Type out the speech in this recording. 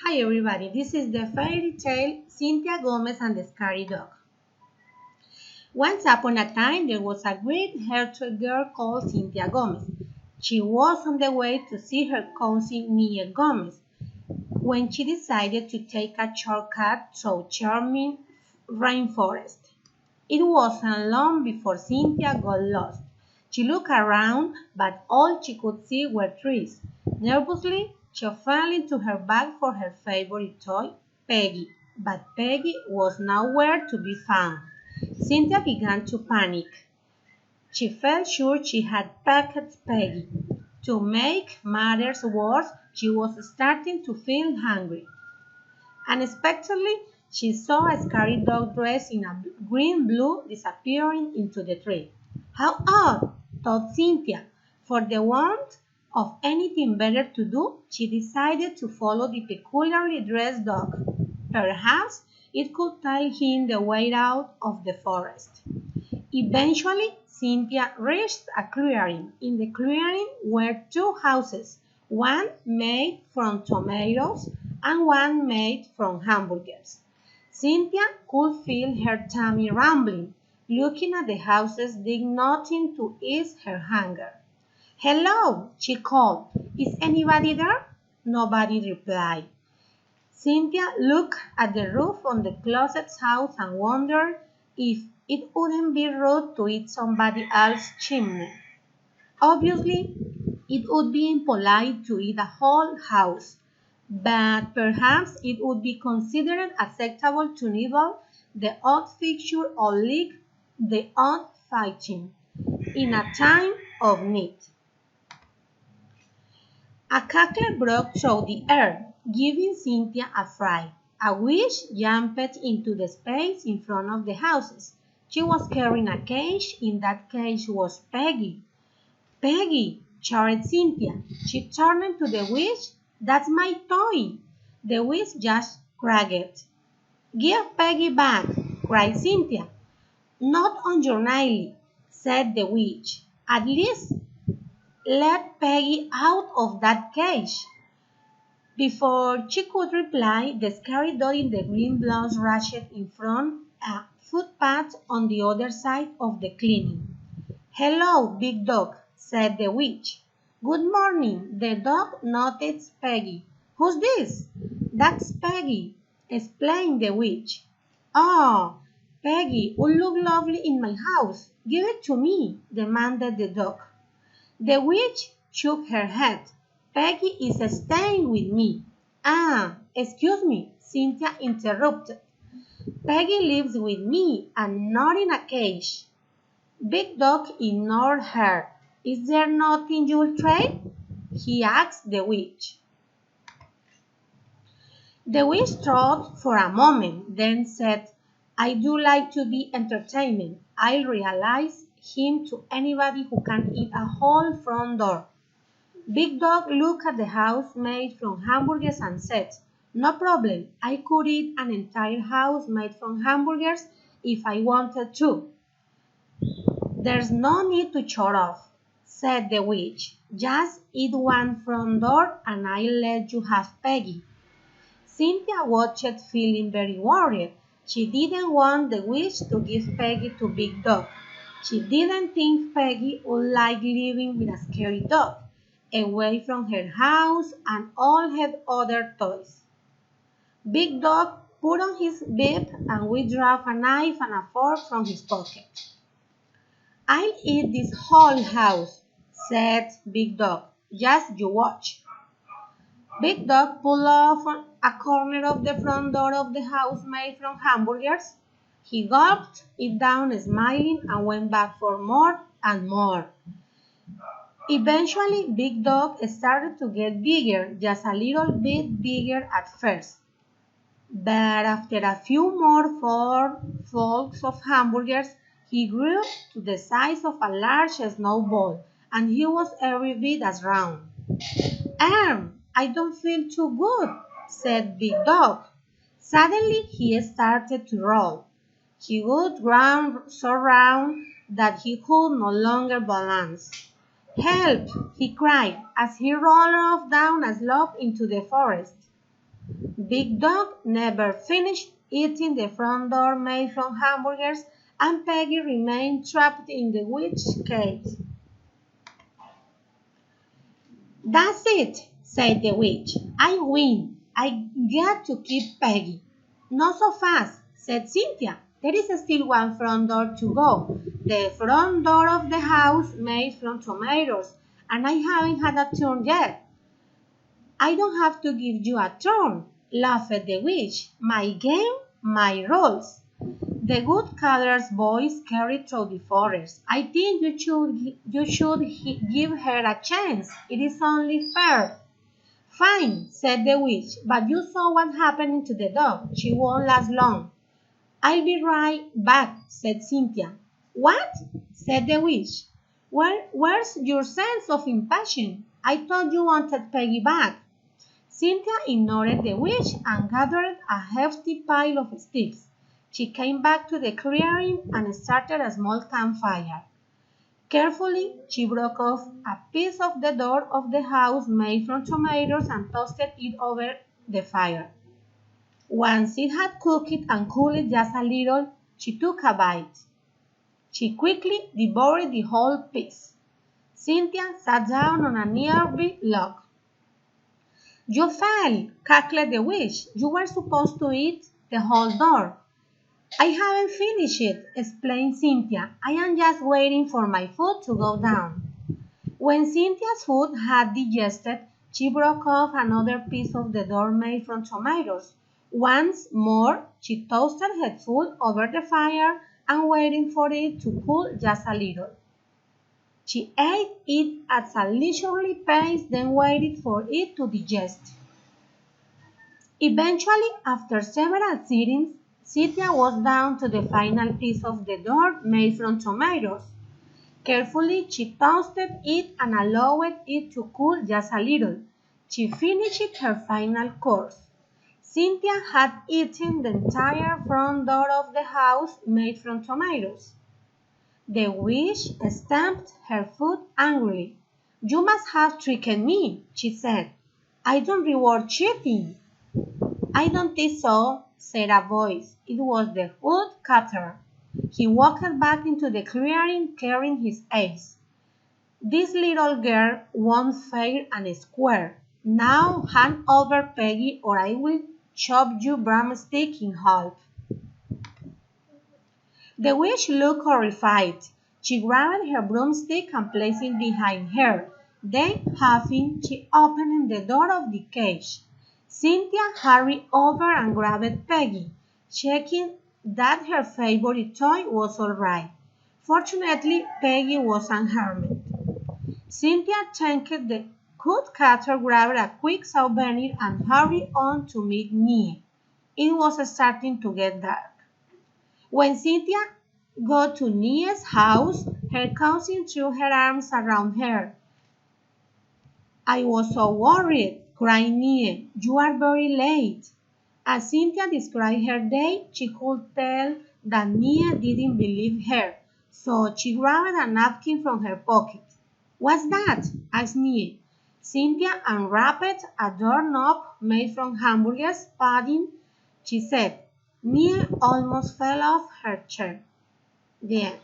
Hi everybody, this is the fairy tale Cynthia Gomez and the Scary Dog. Once upon a time there was a great-haired girl called Cynthia Gomez. She was on the way to see her cousin Mia Gomez when she decided to take a shortcut through charming rainforest. It wasn't long before Cynthia got lost. She looked around, but all she could see were trees. Nervously, she fell into her bag for her favorite toy, Peggy. But Peggy was nowhere to be found. Cynthia began to panic. She felt sure she had packed Peggy. To make matters worse, she was starting to feel hungry. Unexpectedly, she saw a scary dog dressed in a green-blue disappearing into the tree. How odd, thought Cynthia. For the want of anything better to do, she decided to follow the peculiarly dressed dog. Perhaps it could tell him the way out of the forest. Eventually, Cynthia reached a clearing. In the clearing were two houses, one made from tomatoes and one made from hamburgers. Cynthia could feel her tummy rumbling. Looking at the houses did nothing to ease her hunger. "Hello," she called. "Is anybody there?" Nobody replied. Cynthia looked at the roof on the closet's house and wondered if it wouldn't be rude to eat somebody else's chimney. Obviously, it would be impolite to eat a whole house, but perhaps it would be considered acceptable to nibble the odd fixture or lick the odd fighting in a time of need. A cackle broke through the air, giving Cynthia a fright. A witch jumped into the space in front of the houses. She was carrying a cage. In that cage was Peggy. "Peggy!" shouted Cynthia. She turned to the witch. "That's my toy!" The witch just cracked. "Give Peggy back!" cried Cynthia. "Not on your knee," said the witch. "At least let Peggy out of that cage." Before she could reply, the scary dog in the green blouse rushed in from a footpath on the other side of the clearing. "Hello, big dog," said the witch. "Good morning." The dog noticed Peggy. "Who's this?" "That's Peggy," explained the witch. "Oh, Peggy would look lovely in my house. Give it to me," demanded the dog. The witch shook her head. "Peggy is staying with me." "Ah, excuse me," Cynthia interrupted. "Peggy lives with me and not in a cage." Big Dog ignored her. "Is there nothing you'll trade?" he asked the witch. The witch thought for a moment, then said, "I do like to be entertained. I'll realize him to anybody who can eat a whole front door." Big Dog looked at the house made from hamburgers and said, "No problem. I could eat an entire house made from hamburgers if I wanted to." "There's no need to show off," said the witch. "Just eat one front door and I'll let you have Peggy." Cynthia watched, feeling very worried. She didn't want the witch to give Peggy to Big Dog. She didn't think Peggy would like living with a scary dog, away from her house and all her other toys. Big Dog put on his bib and withdrew a knife and a fork from his pocket. "I'll eat this whole house," said Big Dog. "Just you watch." Big Dog pulled off a corner of the front door of the house made from hamburgers. He gulped it down, smiling, and went back for more and more. Eventually, Big Dog started to get bigger, just a little bit bigger at first. But after a few more forks of hamburgers, he grew to the size of a large snowball, and he was every bit as round. I don't feel too good," said Big Dog. Suddenly he started to roll. He got so round that he could no longer balance. "Help!" he cried as he rolled off down a slope into the forest. Big Dog never finished eating the front door made from hamburgers, and Peggy remained trapped in the witch cave. "That's it," said the witch. "I win. I get to keep Peggy." "Not so fast," said Cynthia. "There is still one front door to go. The front door of the house made from tomatoes, and I haven't had a turn yet." "I don't have to give you a turn," laughed the witch. "My game, my rules." The woodcutter's voice carried through the forest. "I think you should give her a chance. It is only fair." "Fine," said the witch, "but you saw what happened to the dog. She won't last long." "I'll be right back," said Cynthia. "What?" said the witch. Where's your sense of impatience? I thought you wanted Peggy back." Cynthia ignored the witch and gathered a hefty pile of sticks. She came back to the clearing and started a small campfire. Carefully, she broke off a piece of the door of the house made from tomatoes and toasted it over the fire. Once it had cooked and cooled just a little, she took a bite. She quickly devoured the whole piece. Cynthia sat down on a nearby log. "You fell," cackled the witch. "You were supposed to eat the whole door." "I haven't finished it," explained Cynthia. "I am just waiting for my food to go down." When Cynthia's food had digested, she broke off another piece of the door made from tomatoes. Once more, she toasted her food over the fire and waited for it to cool just a little. She ate it at a leisurely pace, then waited for it to digest. Eventually, after several sittings, Cynthia was down to the final piece of the door made from tomatoes. Carefully, she toasted it and allowed it to cool just a little. She finished her final course. Cynthia had eaten the entire front door of the house made from tomatoes. The witch stamped her foot angrily. "You must have tricked me," she said. "I don't reward cheating." "I don't think so," said a voice. It was the woodcutter. He walked back into the clearing carrying his axe. "This little girl won't fair and square. Now hand over Peggy or I will chop your broomstick in half." The witch looked horrified. She grabbed her broomstick and placed it behind her. Then, huffing, she opened the door of the cage. Cynthia hurried over and grabbed Peggy, checking that her favorite toy was all right. Fortunately, Peggy was unharmed. Cynthia thanked the woodcutter, grabbed a quick souvenir, and hurried on to meet Nie. It was starting to get dark. When Cynthia got to Nie's house, her cousin threw her arms around her. "I was so worried," cried Nie. "You are very late." As Cynthia described her day, she could tell that Nie didn't believe her, so she grabbed a napkin from her pocket. "What's that?" asked Nie. Cynthia unwrapped a doorknob made from hamburgers pudding, she said. Nie almost fell off her chair. The end.